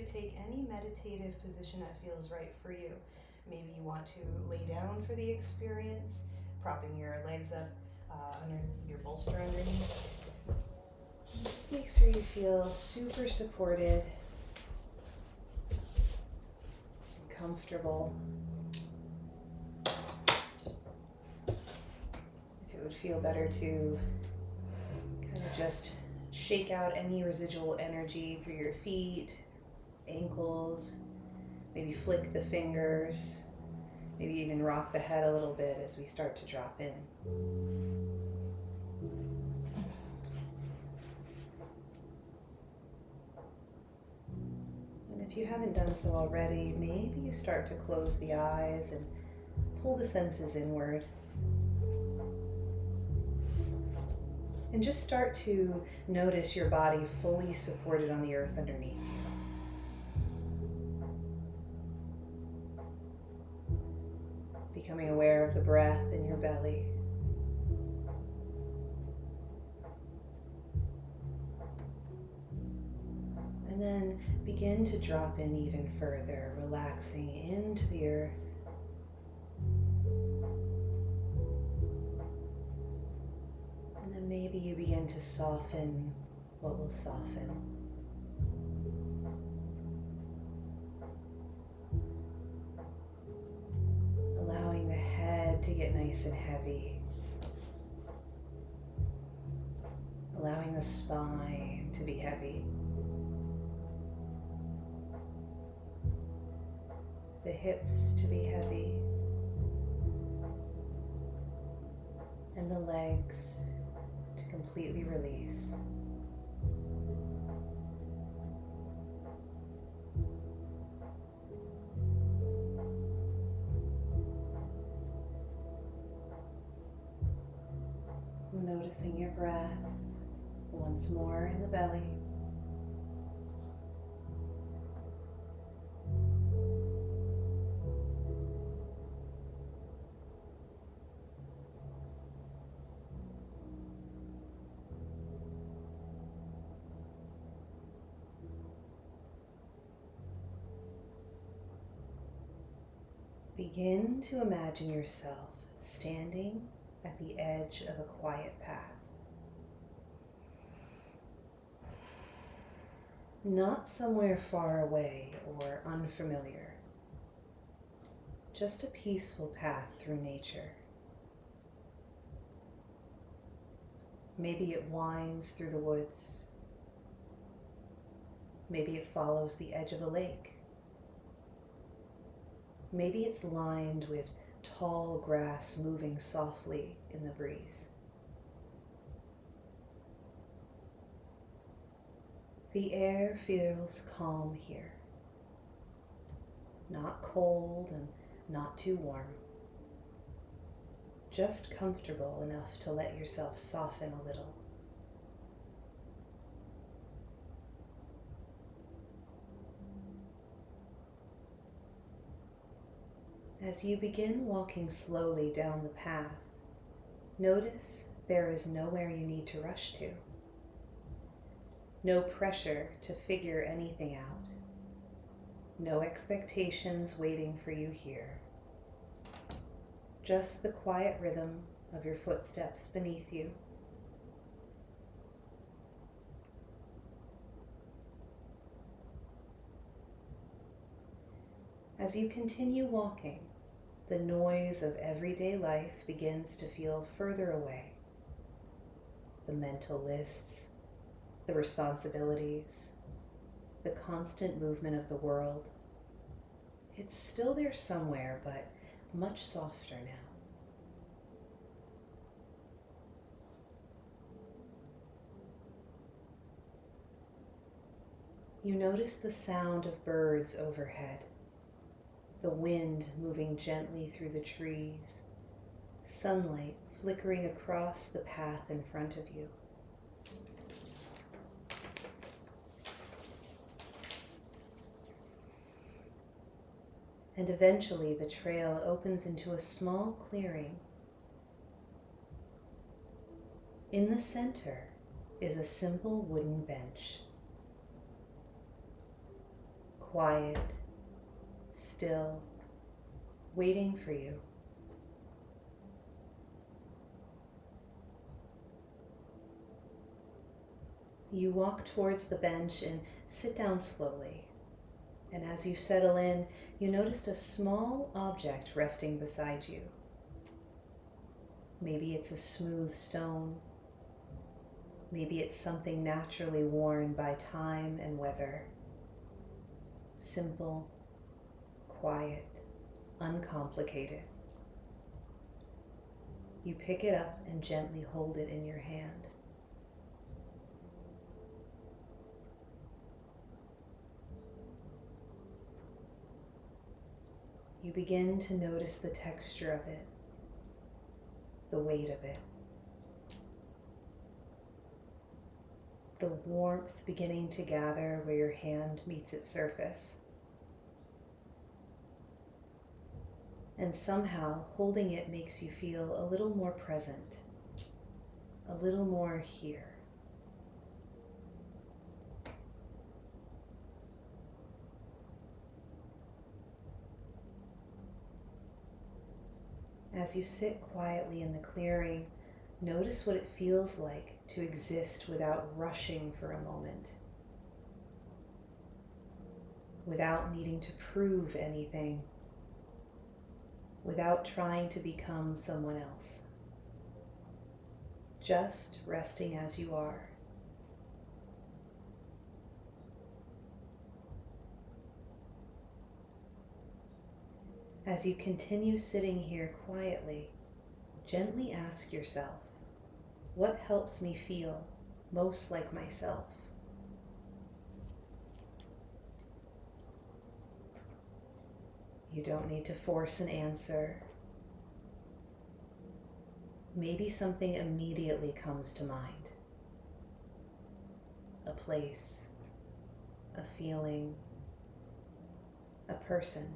to take any meditative position that feels right for you. Maybe you want to lay down for the experience, propping your legs up under your bolster underneath. Just make sure you feel super supported, comfortable. If it would feel better to kind of just shake out any residual energy through your feet, ankles, maybe flick the fingers, maybe even rock the head a little bit as we start to drop in. And if you haven't done so already, maybe you start to close the eyes and pull the senses inward. And just start to notice your body fully supported on the earth underneath you. Becoming aware of the breath in your belly. And then begin to drop in even further, relaxing into the earth. And then maybe you begin to soften what will soften. Allowing the head to get nice and heavy. Allowing the spine to be heavy. The hips to be heavy. And the legs to completely release. Noticing your breath once more in the belly. Begin to imagine yourself standing at the edge of a quiet path. Not somewhere far away or unfamiliar, just a peaceful path through nature. Maybe it winds through the woods. Maybe it follows the edge of a lake. Maybe it's lined with tall grass moving softly in the breeze. The air feels calm here. Not cold and not too warm. Just comfortable enough to let yourself soften a little. As you begin walking slowly down the path, notice there is nowhere you need to rush to. No pressure to figure anything out. No expectations waiting for you here. Just the quiet rhythm of your footsteps beneath you. As you continue walking, the noise of everyday life begins to feel further away. The mental lists, the responsibilities, the constant movement of the world. It's still there somewhere, but much softer now. You notice the sound of birds overhead, the wind moving gently through the trees, sunlight flickering across the path in front of you. And eventually the trail opens into a small clearing. In the center is a simple wooden bench. quiet, still, waiting for you. You walk towards the bench and sit down slowly. And as you settle in, you notice a small object resting beside you. Maybe it's a smooth stone. Maybe it's something naturally worn by time and weather. Simple, quiet, uncomplicated. You pick it up and gently hold it in your hand. You begin to notice the texture of it, the weight of it, the warmth beginning to gather where your hand meets its surface. And somehow holding it makes you feel a little more present, a little more here. As you sit quietly in the clearing, notice what it feels like to exist without rushing for a moment, without needing to prove anything, without trying to become someone else. Just resting as you are. As you continue sitting here quietly, gently ask yourself, what helps me feel most like myself? You don't need to force an answer. Maybe something immediately comes to mind. A place, a feeling, a person.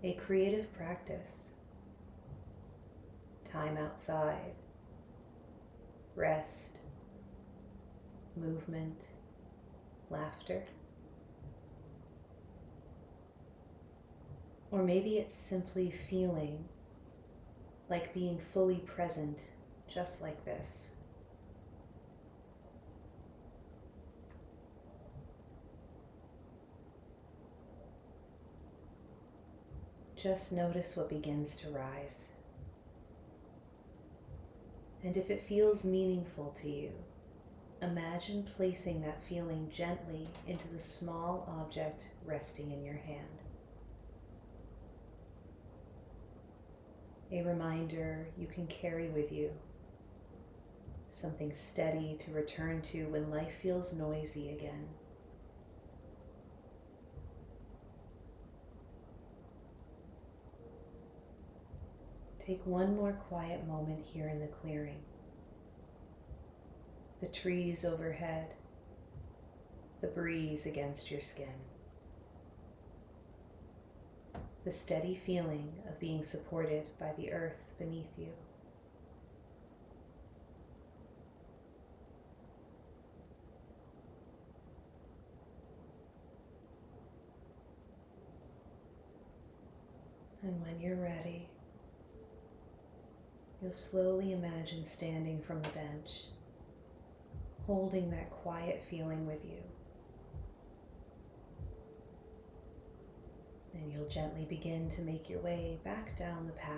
A creative practice, time outside, rest, movement, laughter. Or maybe it's simply feeling like being fully present, just like this. Just notice what begins to rise. And if it feels meaningful to you, imagine placing that feeling gently into the small object resting in your hand. A reminder you can carry with you, something steady to return to when life feels noisy again. Take one more quiet moment here in the clearing. The trees overhead, the breeze against your skin. The steady feeling of being supported by the earth beneath you. And when you're ready, you'll slowly imagine standing from the bench, holding that quiet feeling with you. And you'll gently begin to make your way back down the path,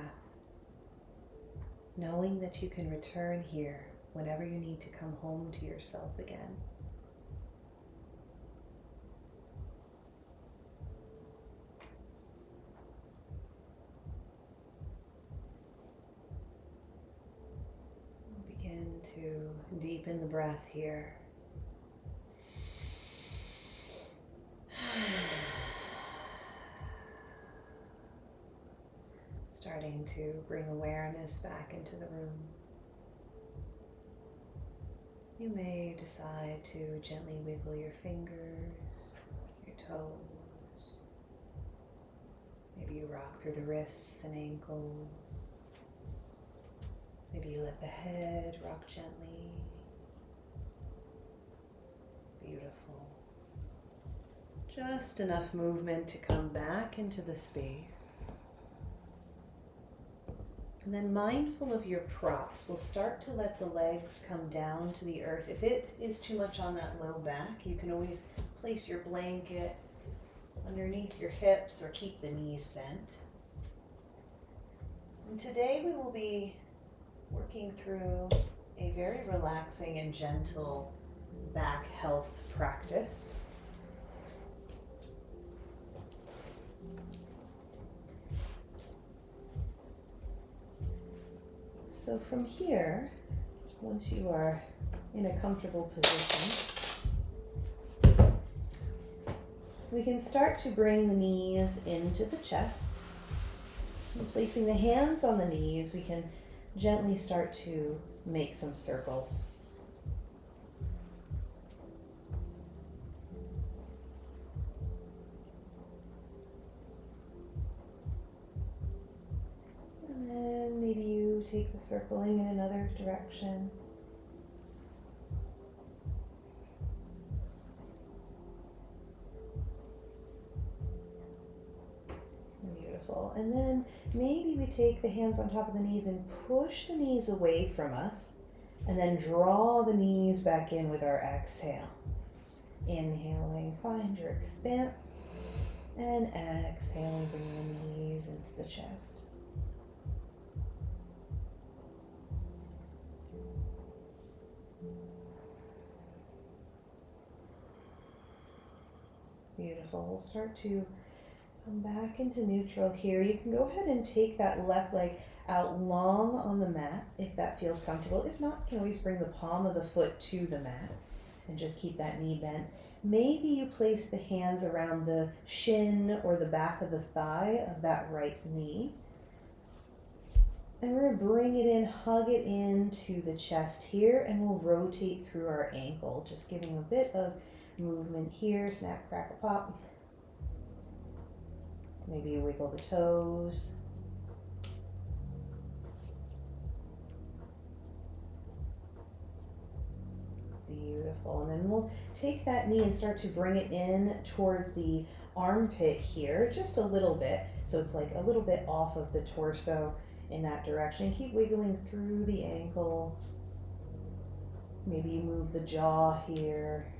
knowing that you can return here whenever you need to come home to yourself again. Begin to deepen the breath here. Starting to bring awareness back into the room. You may decide to gently wiggle your fingers, your toes. Maybe you rock through the wrists and ankles. Maybe you let the head rock gently. Beautiful. Just enough movement to come back into the space. And then mindful of your props, we'll start to let the legs come down to the earth. If it is too much on that low back, you can always place your blanket underneath your hips or keep the knees bent. And today we will be working through a very relaxing and gentle back health practice. So from here, once you are in a comfortable position, we can start to bring the knees into the chest. And placing the hands on the knees, we can gently start to make some circles. And then maybe you take the circling in another direction. Beautiful. And then maybe we take the hands on top of the knees and push the knees away from us, and then draw the knees back in with our exhale. Inhaling, find your expanse, and exhaling, bring the knees into the chest. Beautiful. We'll start to come back into neutral here. You can go ahead and take that left leg out long on the mat if that feels comfortable. If not, you can always bring the palm of the foot to the mat and just keep that knee bent. Maybe you place the hands around the shin or the back of the thigh of that right knee. And we're going to bring it in, hug it into the chest here, and we'll rotate through our ankle, just giving a bit of movement here. Snap, crack, a pop. Maybe you wiggle the toes. Beautiful. And then we'll take that knee and start to bring it in towards the armpit here, just a little bit. So it's like a little bit off of the torso in that direction. Keep wiggling through the ankle. Maybe you move the jaw here.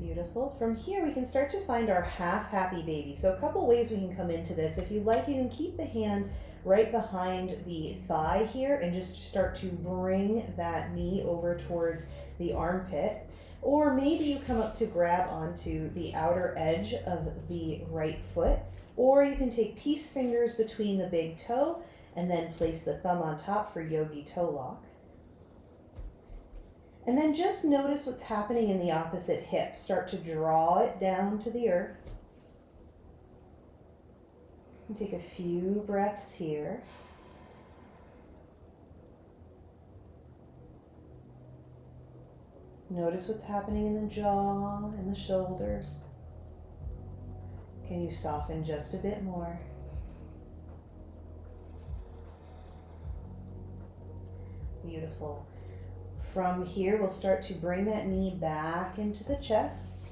Beautiful. From here, we can start to find our half happy baby. So a couple ways we can come into this. If you like, you can keep the hand right behind the thigh here and just start to bring that knee over towards the armpit. Or maybe you come up to grab onto the outer edge of the right foot. Or you can take peace fingers between the big toe and then place the thumb on top for yogi toe lock. And then just notice what's happening in the opposite hip. Start to draw it down to the earth. And take a few breaths here. Notice what's happening in the jaw and the shoulders. Can you soften just a bit more? Beautiful. From here, we'll start to bring that knee back into the chest,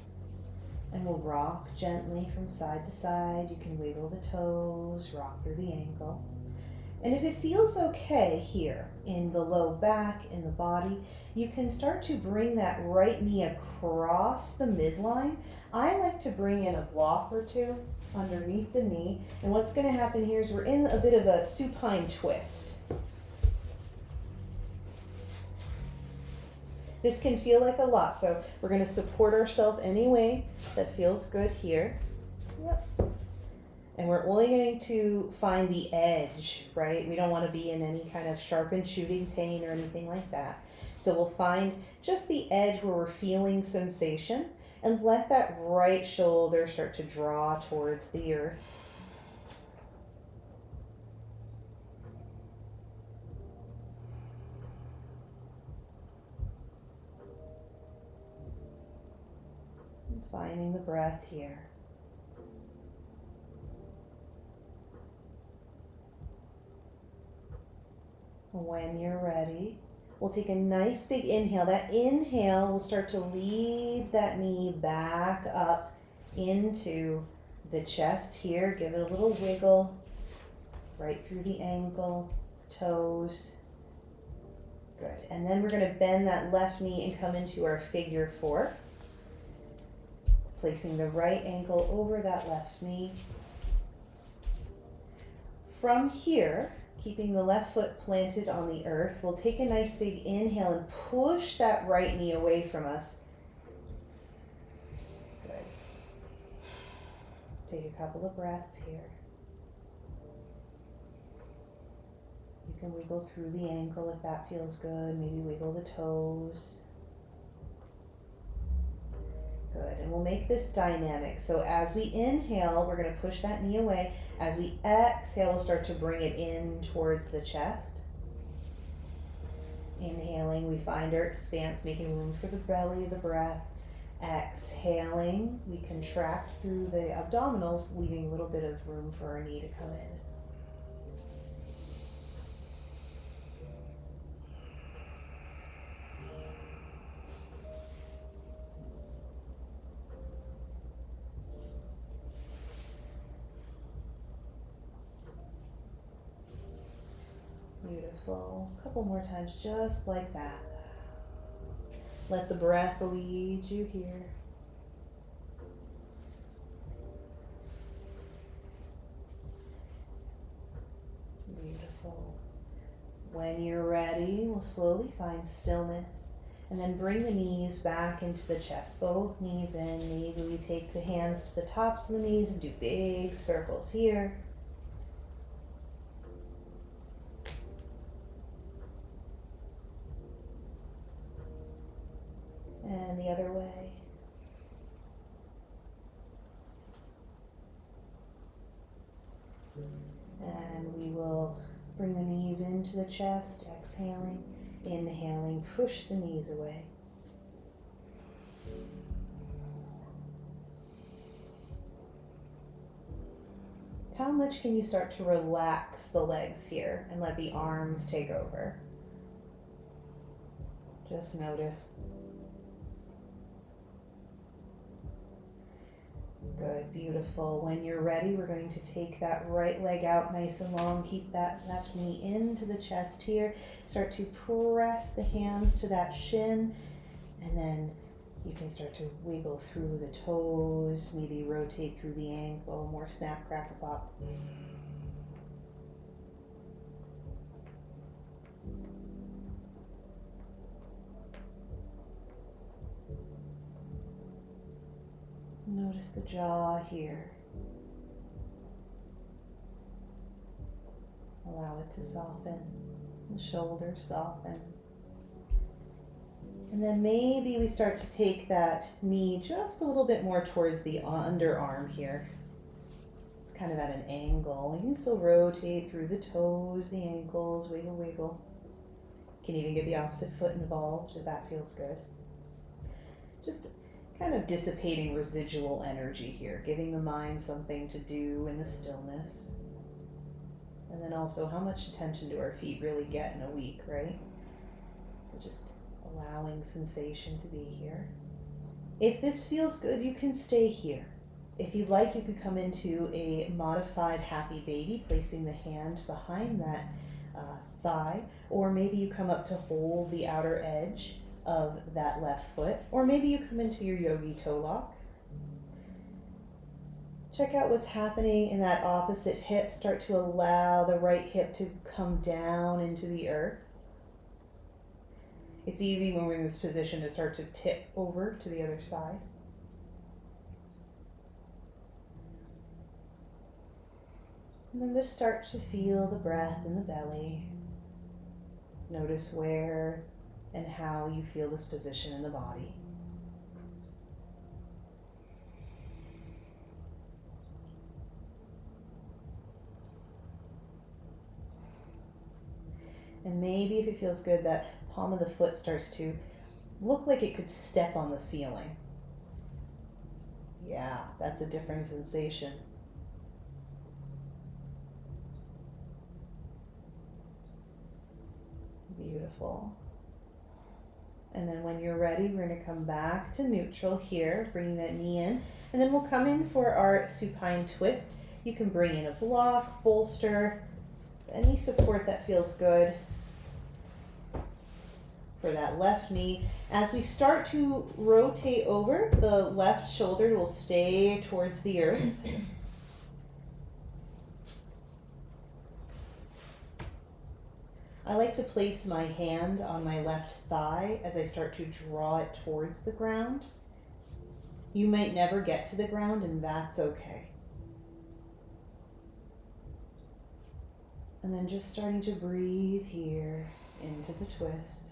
and we'll rock gently from side to side. You can wiggle the toes, rock through the ankle. And if it feels okay here in the low back, in the body, you can start to bring that right knee across the midline. I like to bring in a block or two underneath the knee. And what's going to happen here is we're in a bit of a supine twist. This can feel like a lot, so we're going to support ourselves any way that feels good here. Yep. And we're only going to find the edge, right? We don't want to be in any kind of sharpened shooting pain or anything like that. So we'll find just the edge where we're feeling sensation and let that right shoulder start to draw towards the earth. Finding the breath here. When you're ready, We'll take a nice big inhale. That inhale will start to lead that knee back up into the chest here. Give it a little wiggle right through the ankle, toes. Good. And then we're going to bend that left knee and come into our figure four. Placing the right ankle over that left knee. From here, keeping the left foot planted on the earth, we'll take a nice big inhale and push that right knee away from us. Good. Take a couple of breaths here. You can wiggle through the ankle if that feels good. Maybe wiggle the toes. Good, and we'll make this dynamic. So as we inhale, we're going to push that knee away. As we exhale, we'll start to bring it in towards the chest. Inhaling, we find our expanse, making room for the belly, the breath. Exhaling, we contract through the abdominals, leaving a little bit of room for our knee to come in. Beautiful. A couple more times, just like that. Let the breath lead you here. Beautiful. When you're ready, we'll slowly find stillness and then bring the knees back into the chest, both knees in. Maybe we take the hands to the tops of the knees and do big circles here. And the other way. And we will bring the knees into the chest, exhaling, inhaling, push the knees away. How much can you start to relax the legs here and let the arms take over? Just notice. Good, beautiful. When you're ready, we're going to take that right leg out nice and long. Keep that left knee into the chest here. Start to press the hands to that shin, and then you can start to wiggle through the toes, maybe rotate through the ankle, more snap, crackle, pop. Notice the jaw here. Allow it to soften. The shoulders soften. And then maybe we start to take that knee just a little bit more towards the underarm here. It's kind of at an angle. You can still rotate through the toes, the ankles, wiggle, wiggle. You can even get the opposite foot involved if that feels good. Just kind of dissipating residual energy here, giving the mind something to do in the stillness. And then also, how much attention do our feet really get in a week, right? So just allowing sensation to be here. If this feels good, you can stay here. If you'd like, you could come into a modified happy baby, placing the hand behind that thigh, or maybe you come up to hold the outer edge of that left foot, or maybe you come into your yogi toe lock. Check out what's happening in that opposite hip. Start to allow the right hip to come down into the earth. It's easy when we're in this position to start to tip over to the other side. And then just start to feel the breath in the belly. Notice where and how you feel this position in the body. And maybe if it feels good, that palm of the foot starts to look like it could step on the ceiling. Yeah, that's a different sensation. Beautiful. And then when you're ready, we're going to come back to neutral here, bringing that knee in. And then we'll come in for our supine twist. You can bring in a block, bolster, any support that feels good for that left knee. As we start to rotate over, the left shoulder will stay towards the earth. I like to place my hand on my left thigh as I start to draw it towards the ground. You might never get to the ground, and that's okay. And then just starting to breathe here into the twist.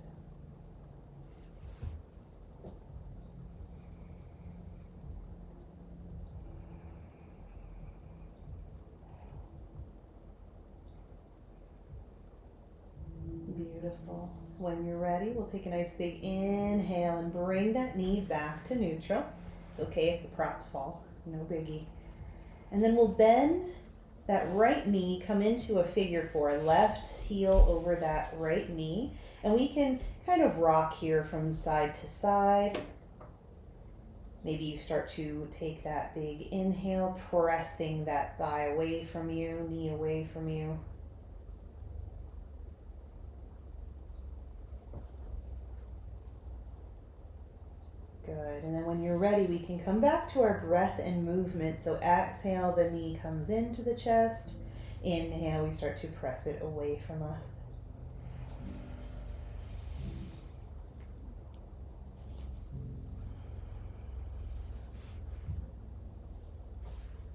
Beautiful. When you're ready, we'll take a nice big inhale and bring that knee back to neutral. It's okay if the props fall, no biggie. And then we'll bend that right knee, come into a figure four, left heel over that right knee. And we can kind of rock here from side to side. Maybe you start to take that big inhale, pressing that thigh away from you, knee away from you. Good, and then when you're ready, we can come back to our breath and movement. So exhale, the knee comes into the chest. Inhale, we start to press it away from us.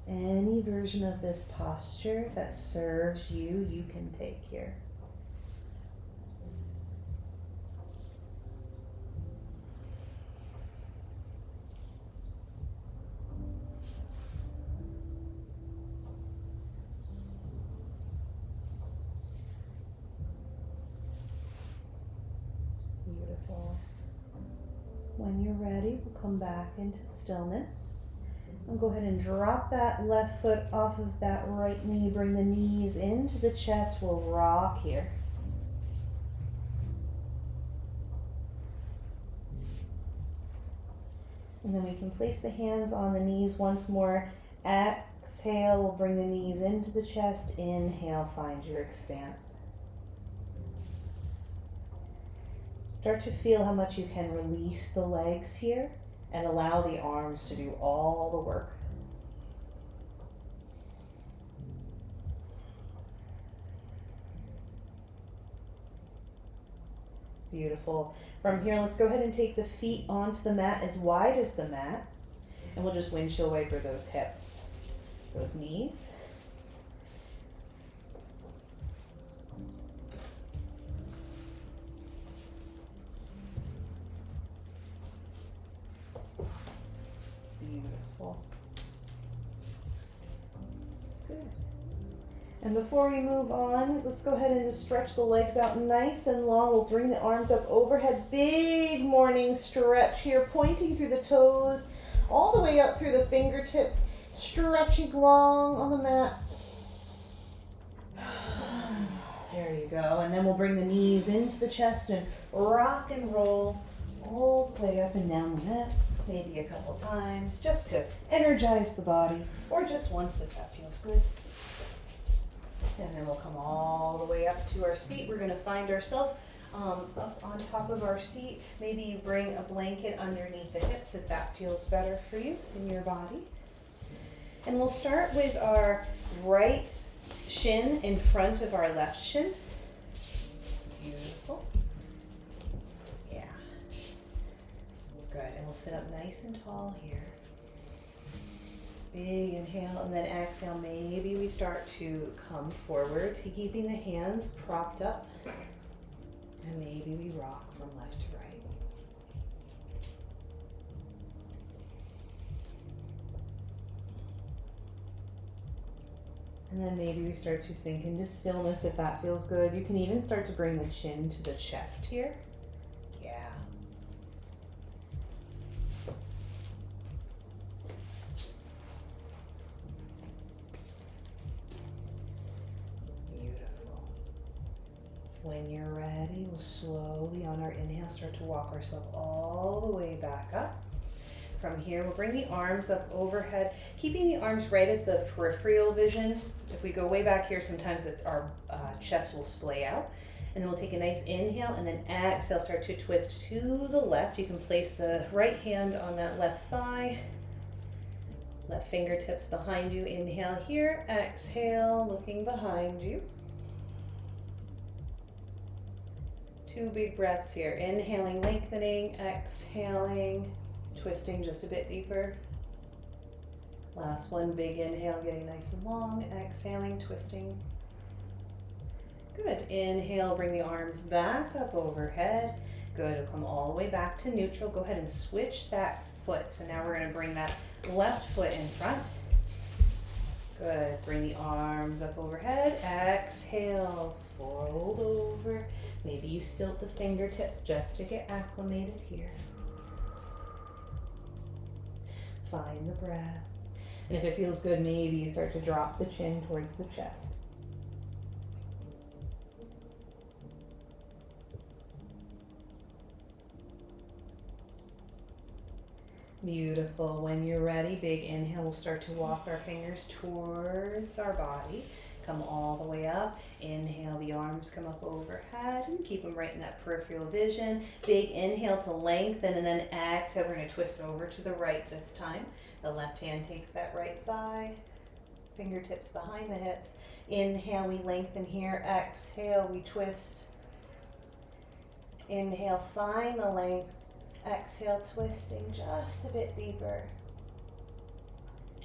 Any version of this posture that serves you, you can take here. Beautiful. When you're ready, we'll come back into stillness. And go ahead and drop that left foot off of that right knee. Bring the knees into the chest. We'll rock here. And then we can place the hands on the knees once more. Exhale, we'll bring the knees into the chest. Inhale, find your expanse. Start to feel how much you can release the legs here and allow the arms to do all the work. Beautiful. From here, let's go ahead and take the feet onto the mat as wide as the mat. And we'll just windshield wiper those hips, those knees. Beautiful. Good. And before we move on, let's go ahead and just stretch the legs out nice and long. We'll bring the arms up overhead. Big morning stretch here, pointing through the toes, all the way up through the fingertips, stretching long on the mat. There you go. And then we'll bring the knees into the chest and rock and roll all the way up and down the mat. Maybe a couple times, just to energize the body, or just once if that feels good. And then we'll come all the way up to our seat. We're going to find ourselves up on top of our seat. Maybe you bring a blanket underneath the hips if that feels better for you in your body. And we'll start with our right shin in front of our left shin. Beautiful. Yeah. Good. And we'll sit up nice and tall here. Big inhale, and then exhale. Maybe we start to come forward, keeping the hands propped up. And maybe we rock from left to right. And then maybe we start to sink into stillness if that feels good. You can even start to bring the chin to the chest here. Yeah. When you're ready, we'll slowly on our inhale start to walk ourselves all the way back up. From here, we'll bring the arms up overhead, keeping the arms right at the peripheral vision. If we go way back here, sometimes our chest will splay out. And then we'll take a nice inhale and then exhale, start to twist to the left. You can place the right hand on that left thigh. Left fingertips behind you. Inhale here, exhale, looking behind you. 2 big breaths here. Inhaling, lengthening, exhaling, twisting just a bit deeper. Last one, big inhale, getting nice and long. Exhaling, twisting. Good. Inhale, bring the arms back up overhead. Good. It'll come all the way back to neutral. Go ahead and switch that foot. So now we're going to bring that left foot in front. Good. Bring the arms up overhead. Exhale, fold over. Maybe you stilt the fingertips just to get acclimated here. Find the breath. And if it feels good, maybe you start to drop the chin towards the chest. Beautiful. When you're ready, big inhale. We'll start to walk our fingers towards our body. Come all the way up. Inhale, the arms come up overhead and keep them right in that peripheral vision. Big inhale to lengthen and then exhale. We're going to twist over to the right this time. The left hand takes that right thigh. Fingertips behind the hips. Inhale, we lengthen here. Exhale, we twist. Inhale, find the length. Exhale, twisting just a bit deeper.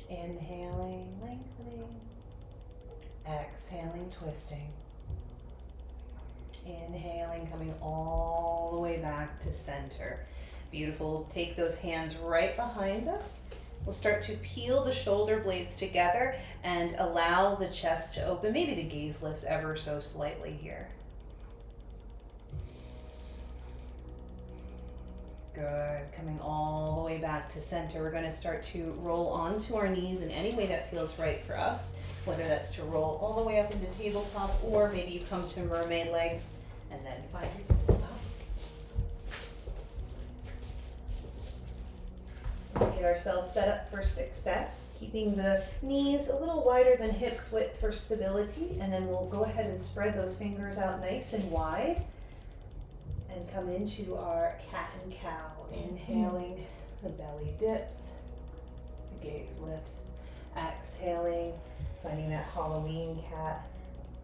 Inhaling, lengthening. Exhaling, twisting. Inhaling, coming all the way back to center. Beautiful. Take those hands right behind us. We'll start to peel the shoulder blades together and allow the chest to open. Maybe the gaze lifts ever so slightly here. Good. Coming all the way back to center. We're going to start to roll onto our knees in any way that feels right for us, whether that's to roll all the way up into tabletop or maybe you come to mermaid legs and then find your tabletop. Let's get ourselves set up for success, keeping the knees a little wider than hips width for stability, and then we'll go ahead and spread those fingers out nice and wide. And come into our cat and cow. Inhaling, the belly dips, the gaze lifts. Exhaling, finding that Halloween cat.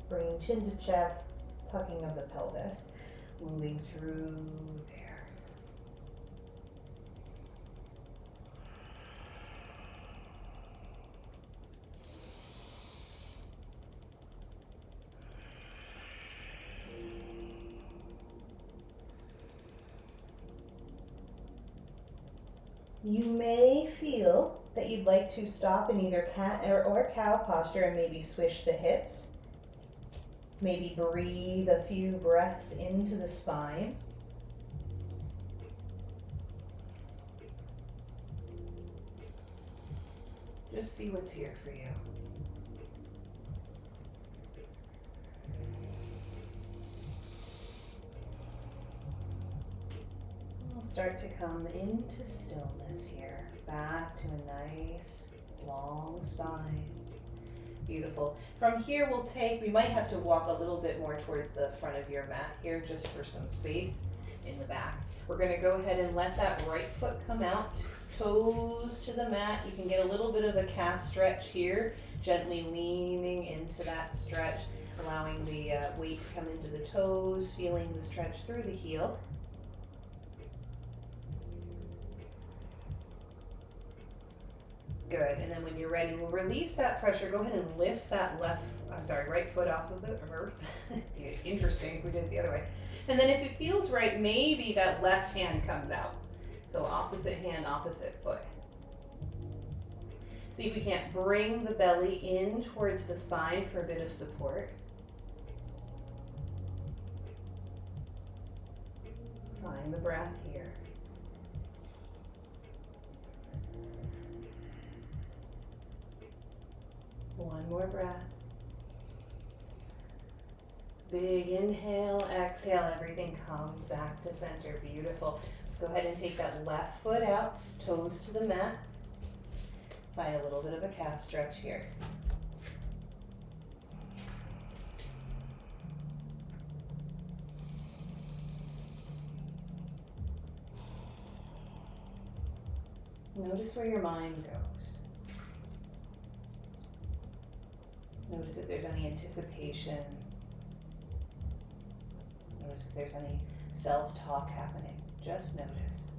Bringing chin to chest, tucking of the pelvis. Moving through there. You may feel that you'd like to stop in either cat or cow posture and maybe swish the hips. Maybe breathe a few breaths into the spine. Just see what's here for you. We'll start to come into stillness here, back to a nice long spine. Beautiful. From here we might have to walk a little bit more towards the front of your mat here just for some space in the back. We're going to go ahead and let that right foot come out, toes to the mat. You can get a little bit of a calf stretch here, gently leaning into that stretch, allowing the weight to come into the toes, feeling the stretch through the heel. Good, and then when you're ready, we'll release that pressure. Go ahead and lift that right foot off of the earth. Interesting if we did it the other way. And then if it feels right, maybe that left hand comes out. So opposite hand, opposite foot. See if we can't bring the belly in towards the spine for a bit of support. Find the breath here. One more breath. Big inhale, exhale, everything comes back to center. Beautiful. Let's go ahead and take that left foot out, toes to the mat. Find a little bit of a calf stretch here. Notice where your mind goes. Notice if there's any anticipation. Notice if there's any self-talk happening. Just notice.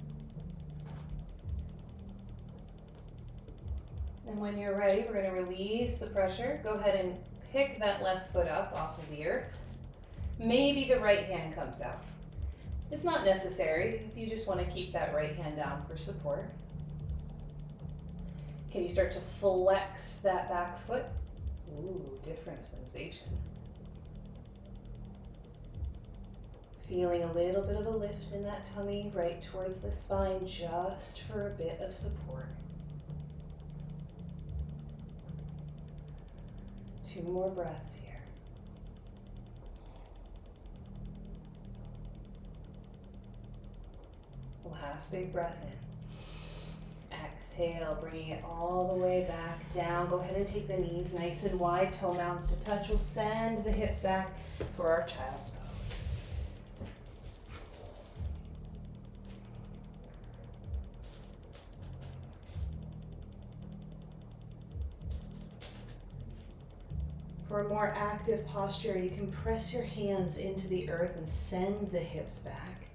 And when you're ready, we're going to release the pressure. Go ahead and pick that left foot up off of the earth. Maybe the right hand comes out. It's not necessary if you just want to keep that right hand down for support. Can you start to flex that back foot? Ooh, different sensation. Feeling a little bit of a lift in that tummy right towards the spine just for a bit of support. 2 more breaths here. Last big breath in. Exhale, bringing it all the way back down. Go ahead and take the knees nice and wide, toe mounds to touch. We'll send the hips back for our child's pose. For a more active posture, you can press your hands into the earth and send the hips back.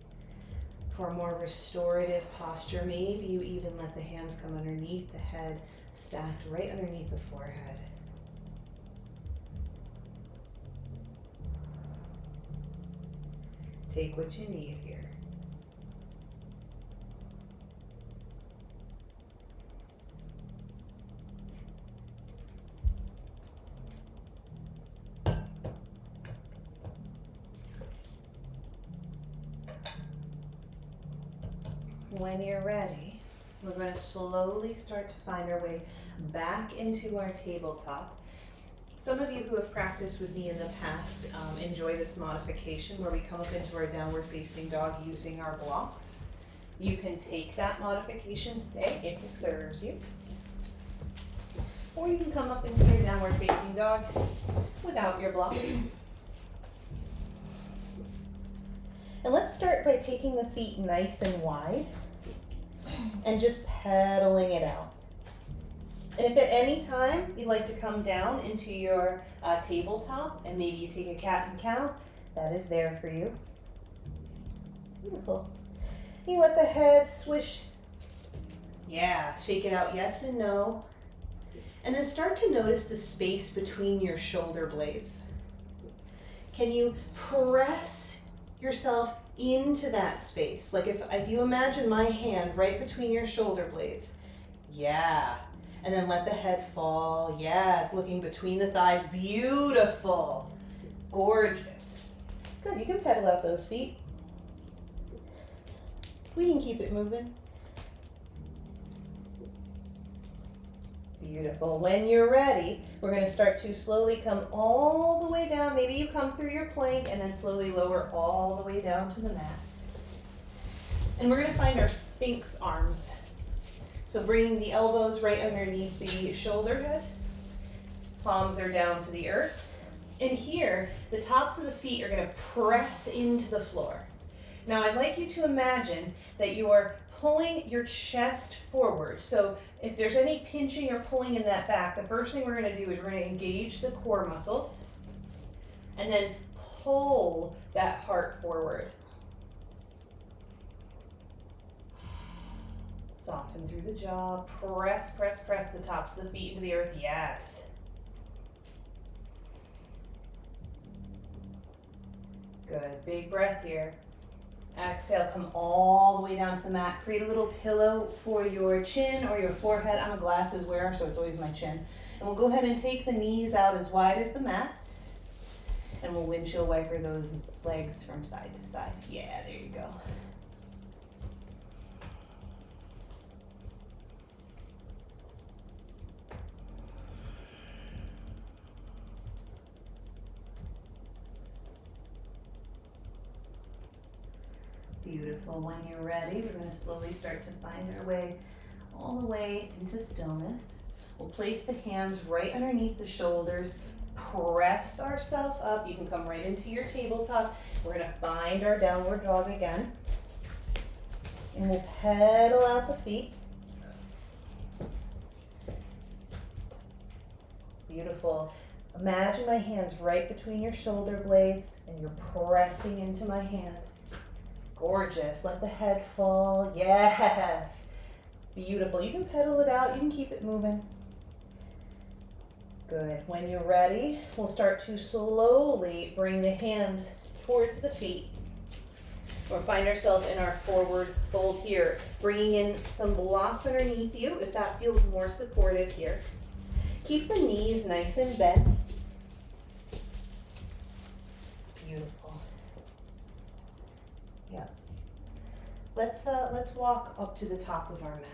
For a more restorative posture, maybe you even let the hands come underneath the head, stacked right underneath the forehead. Take what you need here. When you're ready, we're going to slowly start to find our way back into our tabletop. Some of you who have practiced with me in the past enjoy this modification where we come up into our downward facing dog using our blocks. You can take that modification today if it serves you. Or you can come up into your downward facing dog without your blocks. And let's start by taking the feet nice and wide and just pedaling it out. And if at any time you'd like to come down into your tabletop and maybe you take a cat and cow, that is there for you. Beautiful. You let the head swish. Yeah, shake it out, yes and no. And then start to notice the space between your shoulder blades. Can you press yourself into that space? Like if you imagine my hand right between your shoulder blades. Yeah. And then let the head fall. Yes, looking between the thighs. Beautiful. Gorgeous. Good, you can pedal out those feet. We can keep it moving. Beautiful. When you're ready, we're going to start to slowly come all the way down. Maybe you come through your plank and then slowly lower all the way down to the mat. And we're going to find our Sphinx arms. So bringing the elbows right underneath the shoulder head. Palms are down to the earth. And here, the tops of the feet are going to press into the floor. Now I'd like you to imagine that you are pulling your chest forward. So if there's any pinching or pulling in that back, the first thing we're going to do is we're going to engage the core muscles and then pull that heart forward. Soften through the jaw, press, press, press the tops of the feet into the earth. Yes. Good, big breath here. Exhale, come all the way down to the mat. Create a little pillow for your chin or your forehead. I'm a glasses wearer, so it's always my chin. And we'll go ahead and take the knees out as wide as the mat. And we'll windshield wiper those legs from side to side. Yeah, there you go. Beautiful. When you're ready, we're going to slowly start to find our way all the way into stillness. We'll place the hands right underneath the shoulders, press ourselves up. You can come right into your tabletop. We're going to find our downward dog again. And we'll pedal out the feet. Beautiful. Imagine my hands right between your shoulder blades and you're pressing into my hand. Gorgeous. Let the head fall. Yes. Beautiful. You can pedal it out. You can keep it moving. Good. When you're ready, we'll start to slowly bring the hands towards the feet. We'll find ourselves in our forward fold here, bringing in some blocks underneath you if that feels more supportive here. Keep the knees nice and bent. Beautiful. Yeah. Let's walk up to the top of our mat.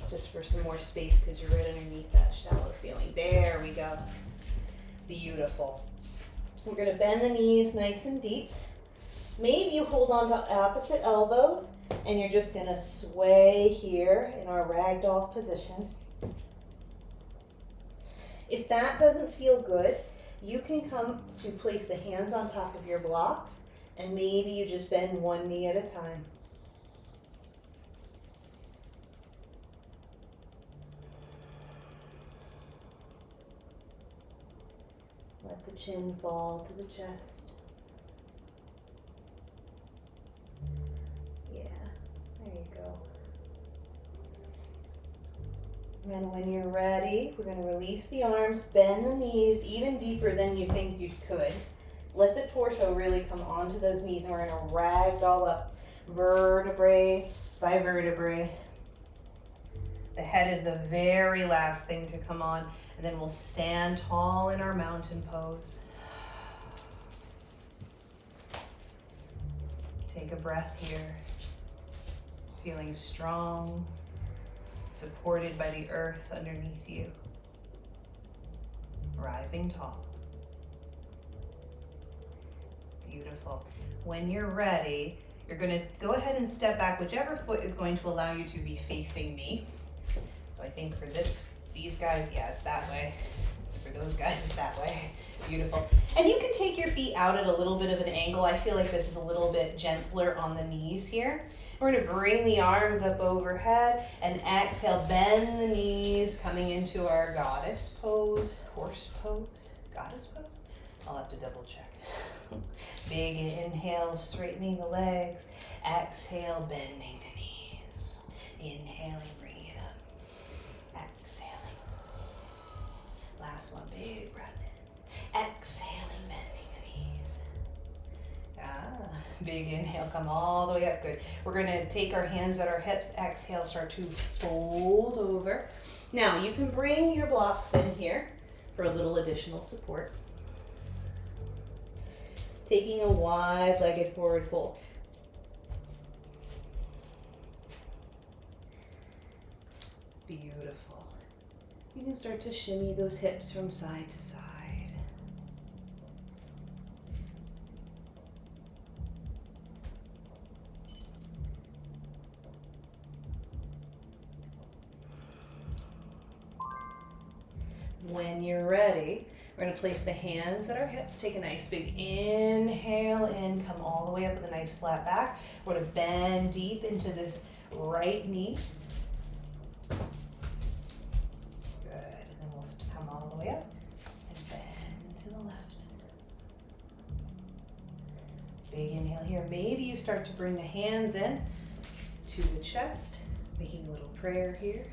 Just for some more space because you're right underneath that shallow ceiling. There we go. Beautiful. We're going to bend the knees nice and deep. Maybe you hold on to opposite elbows and you're just going to sway here in our ragdoll position. If that doesn't feel good, you can come to place the hands on top of your blocks and maybe you just bend one knee at a time. Let the chin fall to the chest. Yeah, there you go. And when you're ready, we're going to release the arms, bend the knees even deeper than you think you could. Let the torso really come onto those knees and we're going to ragdoll up vertebrae by vertebrae. The head is the very last thing to come on, and then we'll stand tall in our mountain pose. Take a breath here, feeling strong, supported by the earth underneath you. Rising tall. Beautiful. When you're ready, you're going to go ahead and step back. Whichever foot is going to allow you to be facing me. So I think for these guys, yeah, it's that way. For those guys, it's that way. Beautiful. And you can take your feet out at a little bit of an angle. I feel like this is a little bit gentler on the knees here. We're going to bring the arms up overhead and exhale, bend the knees, coming into our goddess pose, horse pose, goddess pose. I'll have to double check. Big inhale, straightening the legs. Exhale, bending the knees. Inhaling, bringing it up. Exhaling. Last one, big breath in. Exhaling, bending the knees. Big inhale, come all the way up, good. We're going to take our hands at our hips, exhale, start to fold over. Now, you can bring your blocks in here for a little additional support. Taking a wide-legged forward fold. Beautiful. You can start to shimmy those hips from side to side. When you're ready, we're going to place the hands at our hips. Take a nice big inhale in, come all the way up with a nice flat back. We're going to bend deep into this right knee. Good. And then we'll come all the way up and bend to the left. Big inhale here. Maybe you start to bring the hands in to the chest, making a little prayer here.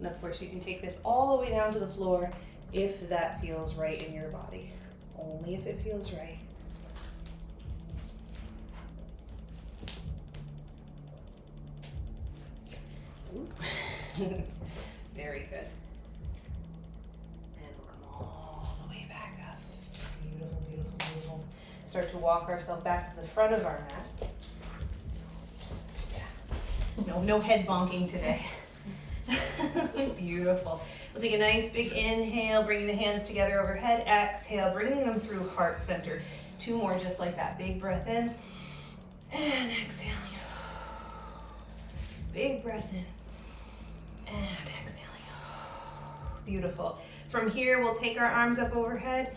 And of course, you can take this all the way down to the floor if that feels right in your body. Only if it feels right. Very good. And we'll come all the way back up. Beautiful, beautiful, beautiful. Start to walk ourselves back to the front of our mat. Yeah. No head bonking today. Beautiful. We'll take a nice big inhale, bringing the hands together overhead. Exhale, bringing them through heart center. 2 more just like that. Big breath in and exhaling. Big breath in and exhaling. Beautiful. From here, we'll take our arms up overhead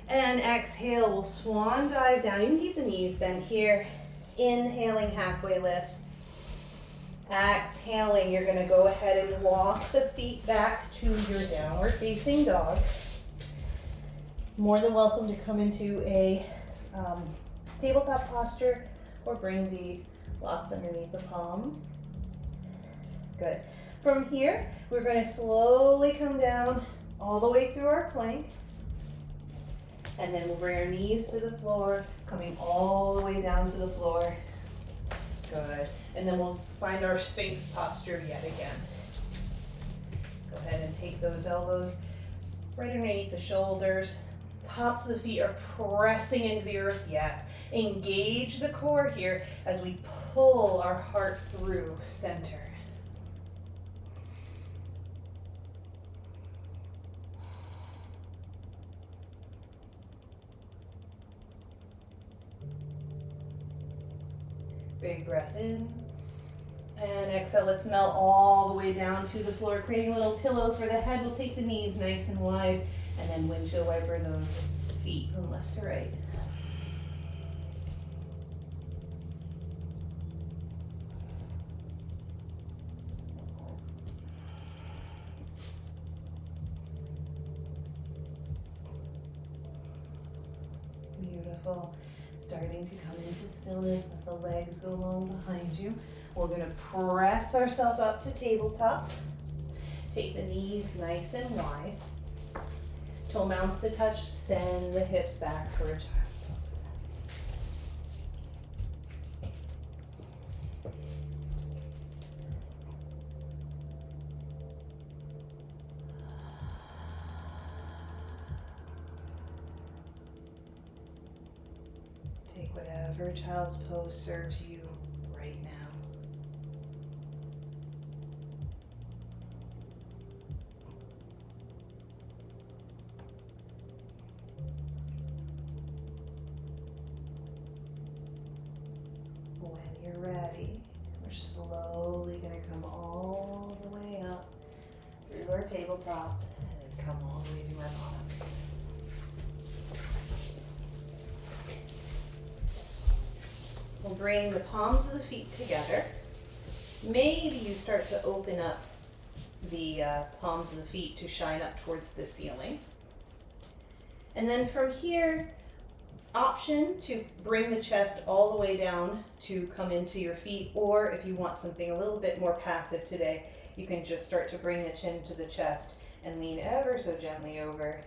and exhale. We'll swan dive down. You can keep the knees bent here. Inhaling, halfway lift. Exhaling, you're going to go ahead and walk the feet back to your downward facing dog. More than welcome to come into a tabletop posture or bring the blocks underneath the palms. Good. From here, we're going to slowly come down all the way through our plank. And then we'll bring our knees to the floor, coming all the way down to the floor. Good. And then we'll find our Sphinx posture yet again. Go ahead and take those elbows right underneath the shoulders. Tops of the feet are pressing into the earth. Yes. Engage the core here as we pull our heart through center. Big breath in and exhale. Let's melt all the way down to the floor, creating a little pillow for the head. We'll take the knees nice and wide and then windshield wiper those feet from left to right. Beautiful. Starting to come into stillness. Let the legs go long behind you. We're going to press ourselves up to tabletop. Take the knees nice and wide. Toe mounts to touch. Send the hips back for a child's pose. Take whatever child's pose serves you right now. When you're ready, we're slowly going to come all the way up through our tabletop and then come all the way to our bottoms. We'll bring the palms of the feet together. Maybe you start to open up the palms of the feet to shine up towards the ceiling. And then from here, option to bring the chest all the way down to come into your feet, or if you want something a little bit more passive today, you can just start to bring the chin to the chest and lean ever so gently over.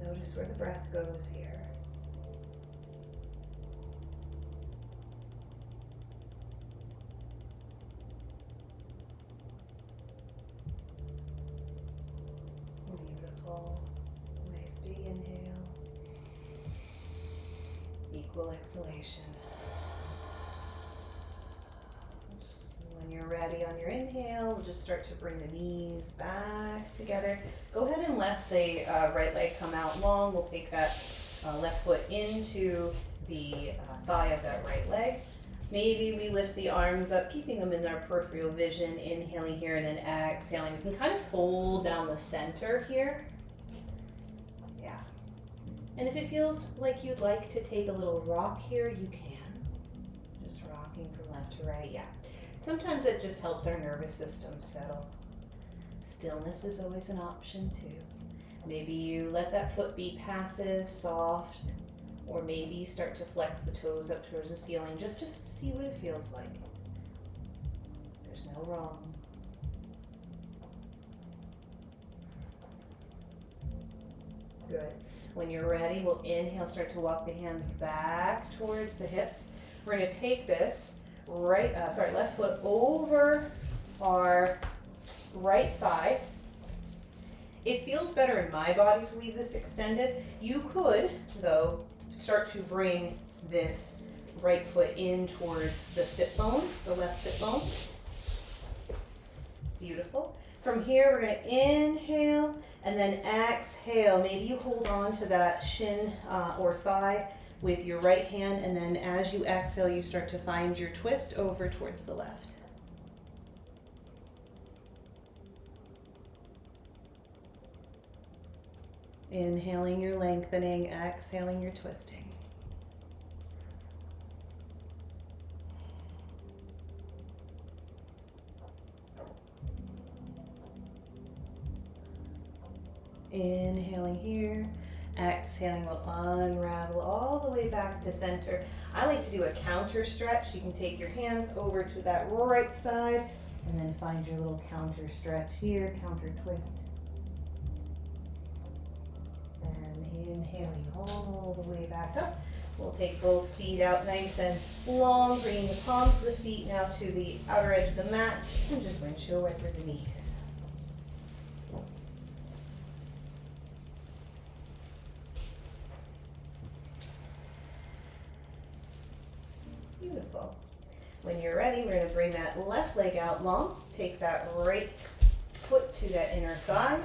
Notice where the breath goes here. Beautiful. Nice big inhale. Equal exhalation. When you're ready on your inhale, we'll just start to bring the knees back together. Go ahead and let the right leg come out long. We'll take that left foot into the thigh of that right leg. Maybe we lift the arms up, keeping them in our peripheral vision, inhaling here and then exhaling. We can kind of fold down the center here. Yeah. And if it feels like you'd like to take a little rock here, you can. Just rocking from left to right, yeah. Sometimes it just helps our nervous system settle. Stillness is always an option too. Maybe you let that foot be passive, soft, or maybe you start to flex the toes up towards the ceiling just to see what it feels like. There's no wrong. Good. When you're ready, we'll inhale, start to walk the hands back towards the hips. We're going to take this left foot over our right thigh. It feels better in my body to leave this extended. You could, though, start to bring this right foot in towards the sit bone, the left sit bone. Beautiful. From here, we're going to inhale and then exhale. Maybe you hold on to that shin or thigh with your right hand, and then as you exhale, you start to find your twist over towards the left. Inhaling, you're lengthening, exhaling, you're twisting. Inhaling here, exhaling will unravel all the way back to center. I like to do a counter stretch. You can take your hands over to that right side and then find your little counter stretch here, counter twist. And inhaling all the way back up. We'll take both feet out nice and long, bringing the palms of the feet now to the outer edge of the mat, and just windshield wiper the knees. Beautiful. When you're ready, we're going to bring that left leg out long. Take that right foot to that inner thigh.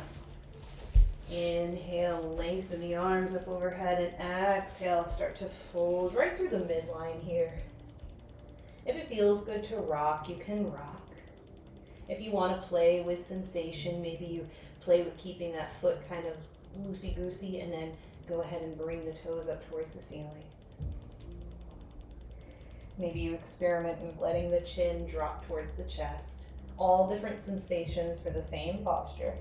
Inhale, lengthen the arms up overhead, and exhale, start to fold right through the midline here. If it feels good to rock, you can rock. If you want to play with sensation, maybe you play with keeping that foot kind of loosey-goosey, and then go ahead and bring the toes up towards the ceiling. Maybe you experiment with letting the chin drop towards the chest. All different sensations for the same posture.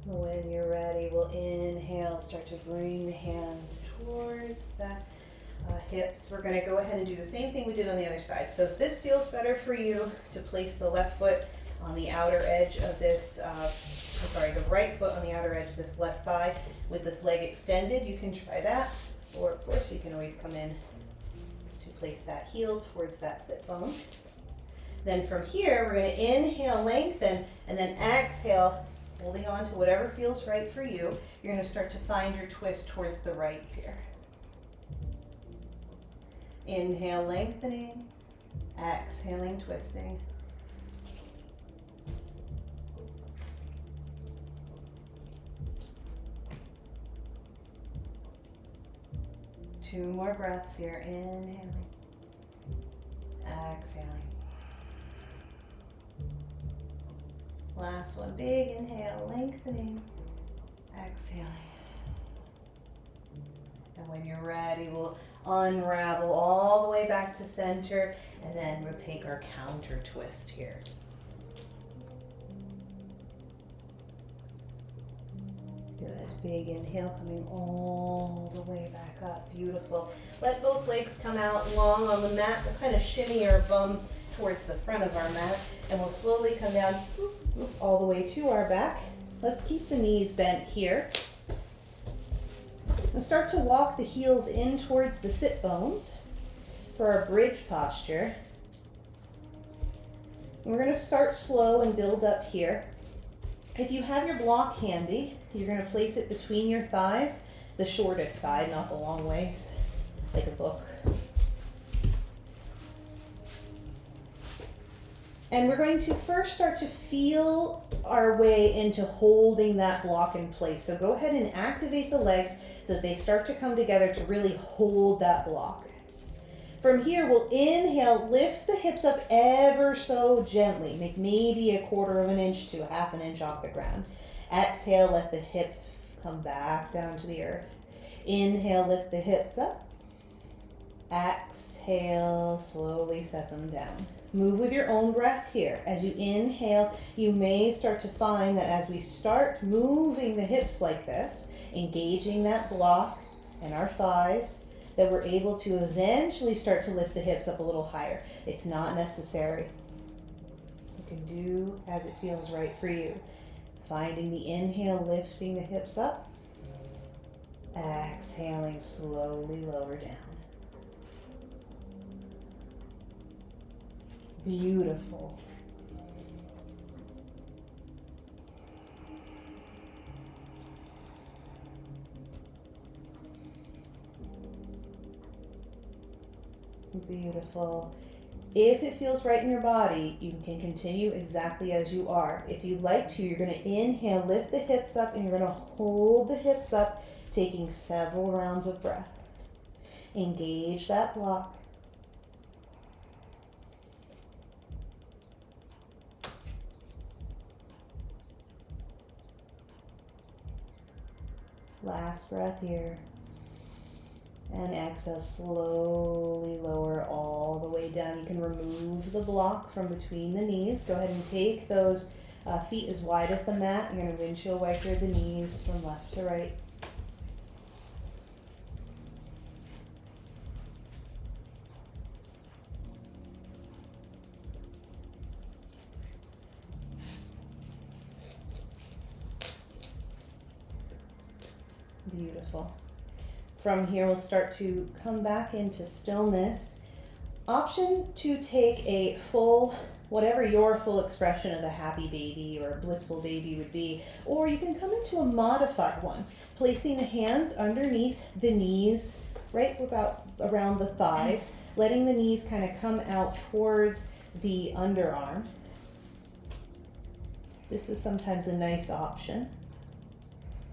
When you're ready, we'll inhale, start to bring the hands towards the hips. We're going to go ahead and do the same thing we did on the other side. So if this feels better for you to place the left foot on the outer edge of this, the right foot on the outer edge of this left thigh with this leg extended, you can try that. Or of course you can always come in to place that heel towards that sit bone. Then from here, we're going to inhale, lengthen, and then exhale, holding on to whatever feels right for you. You're going to start to find your twist towards the right here. Inhale, lengthening, exhaling, twisting. Two more breaths here, inhaling, exhaling. Last one, big inhale, lengthening, exhaling. And when you're ready, we'll unravel all the way back to center, and then we'll take our counter twist here. Good, big inhale coming all the way back up, beautiful. Let both legs come out long on the mat. We'll kind of shimmy our bum towards the front of our mat, and we'll slowly come down all the way to our back. Let's keep the knees bent here. And start to walk the heels in towards the sit bones for our bridge posture. And we're going to start slow and build up here. If you have your block handy, you're going to place it between your thighs, the shortest side, not the long ways, like a book. And we're going to first start to feel our way into holding that block in place. So go ahead and activate the legs so that they start to come together to really hold that block. From here, we'll inhale, lift the hips up ever so gently. Make maybe 1/4 of an inch to 1/2 inch off the ground. Exhale, let the hips come back down to the earth. Inhale, lift the hips up. Exhale, slowly set them down. Move with your own breath here. As you inhale, you may start to find that as we start moving the hips like this, engaging that block and our thighs, that we're able to eventually start to lift the hips up a little higher. It's not necessary. You can do as it feels right for you. Finding the inhale, lifting the hips up. Exhaling, slowly lower down. Beautiful. Beautiful. If it feels right in your body, you can continue exactly as you are. If you'd like to, you're going to inhale, lift the hips up, and you're going to hold the hips up, taking several rounds of breath. Engage that block. Last breath here. And exhale, slowly lower all the way down. You can remove the block from between the knees. Go ahead and take those feet as wide as the mat. You're going to windshield wiper the knees from left to right. Beautiful. From here, we'll start to come back into stillness. Option to take a full, whatever your full expression of a happy baby or a blissful baby would be, or you can come into a modified one, placing the hands underneath the knees, right about around the thighs, letting the knees kind of come out towards the underarm. This is sometimes a nice option.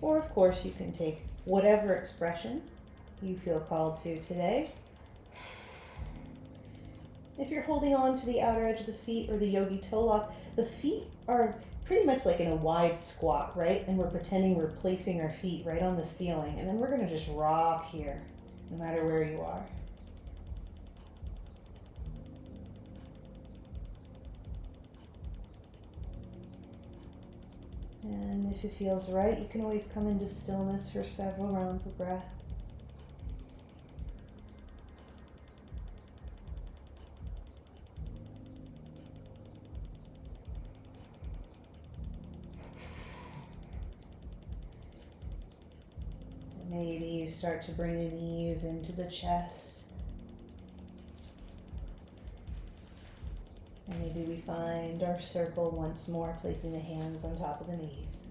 Or of course you can take whatever expression you feel called to today. If you're holding on to the outer edge of the feet or the yogi toe lock, the feet are pretty much like in a wide squat, right? And we're pretending we're placing our feet right on the ceiling. And then we're going to just rock here, no matter where you are. And if it feels right, you can always come into stillness for several rounds of breath. Maybe you start to bring the knees into the chest. And maybe we find our circle once more, placing the hands on top of the knees.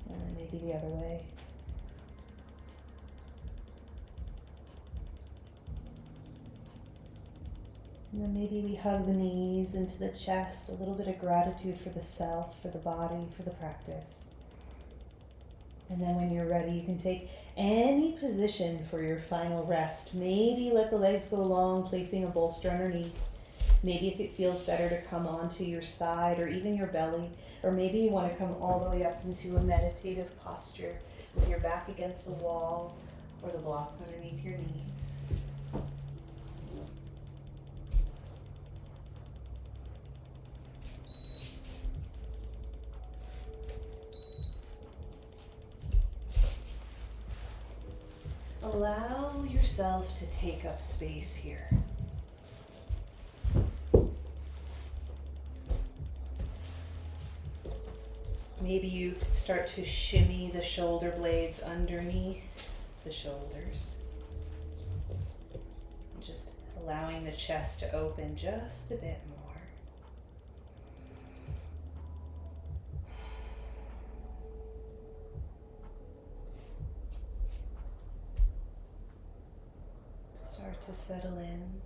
And then maybe the other way. And then maybe we hug the knees into the chest, a little bit of gratitude for the self, for the body, for the practice. And then when you're ready, you can take any position for your final rest. Maybe let the legs go long, placing a bolster underneath. Maybe if it feels better to come onto your side or even your belly, or maybe you want to come all the way up into a meditative posture with your back against the wall or the blocks underneath your knees. Allow yourself to take up space here. Maybe you start to shimmy the shoulder blades underneath the shoulders. Just allowing the chest to open just a bit more. Start to settle in.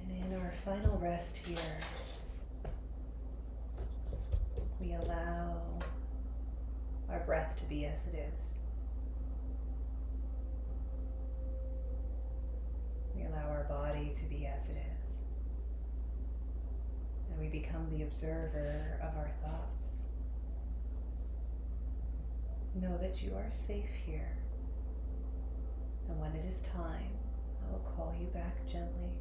And in our final rest here, we allow our breath to be as it is. We allow our body to be as it is. And we become the observer of our thoughts. Know that you are safe here. And when it is time, I will call you back gently.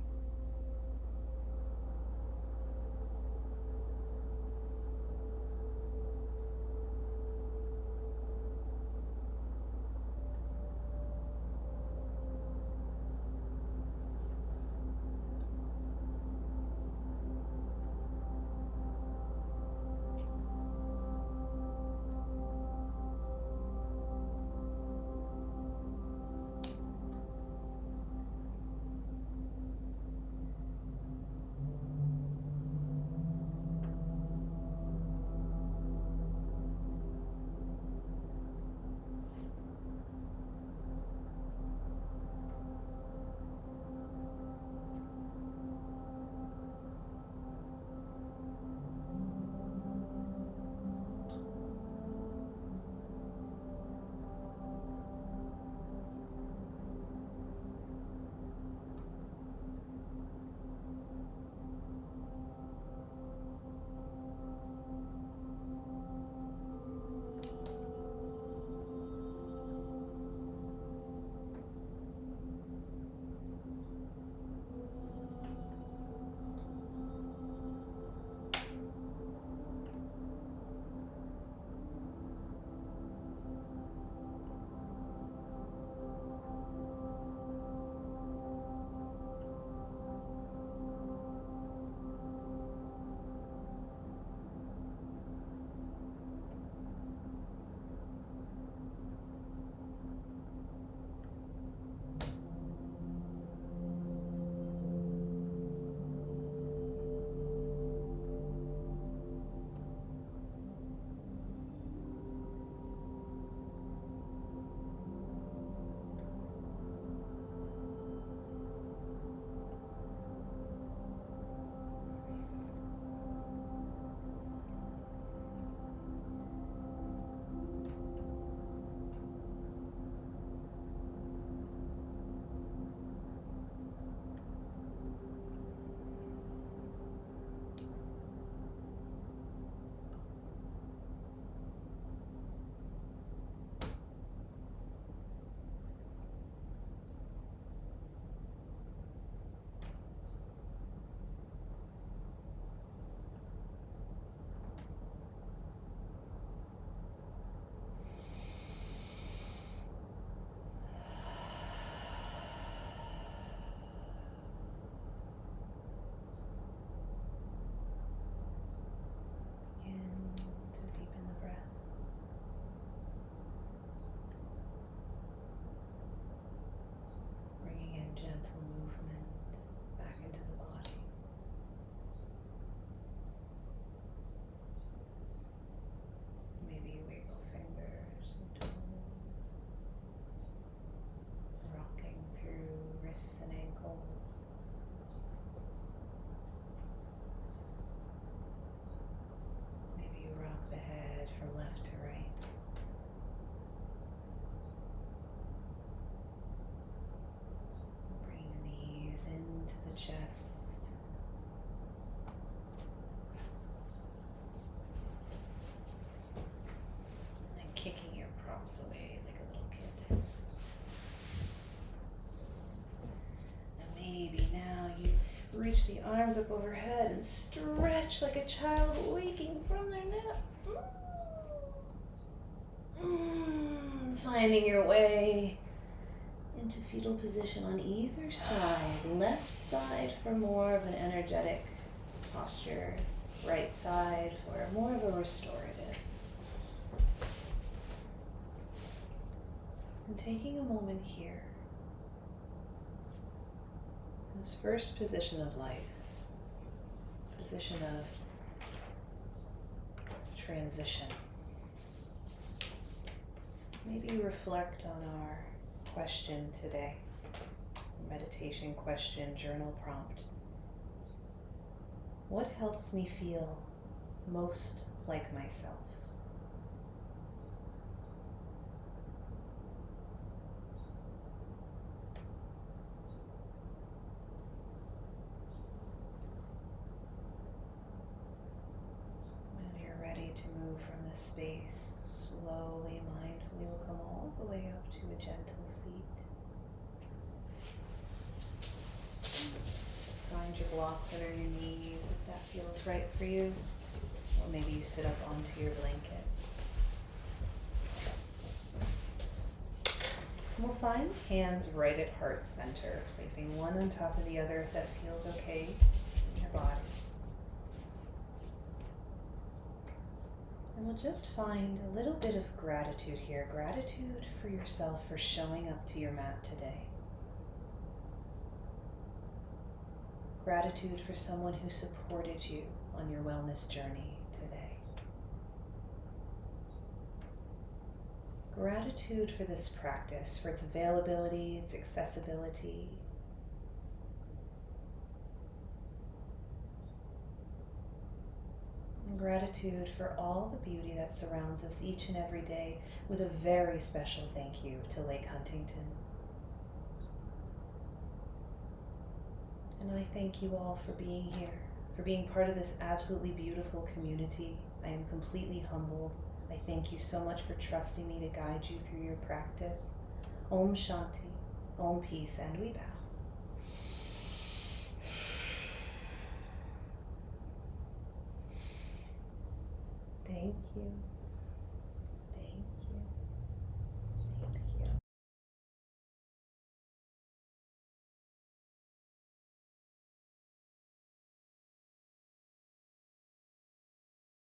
chest. And then kicking your props away like a little kid. And maybe now you reach the arms up overhead and stretch like a child waking from their nap. Finding your way into fetal position on either side. Left side for more of an energetic posture. Right side for more of a restorative. And taking a moment here, in this first position of life, position of transition. Maybe reflect on our question today, meditation question, journal prompt. What helps me feel most like myself? When you're ready to move from this space, slowly, mindfully, we'll come all the way up to a gentle seat. Find your blocks under your knees if that feels right for you. Or maybe you sit up onto your blanket. And we'll find hands right at heart center, placing one on top of the other if that feels okay in your body. And we'll just find a little bit of gratitude here. Gratitude for yourself for showing up to your mat today. Gratitude for someone who supported you on your wellness journey today. Gratitude for this practice, for its availability, its accessibility. And gratitude for all the beauty that surrounds us each and every day, with a very special thank you to Lake Huntington. And I thank you all for being here, for being part of this absolutely beautiful community. I am completely humbled. I thank you so much for trusting me to guide you through your practice. Om Shanti, Om Peace, and we bow. Thank you.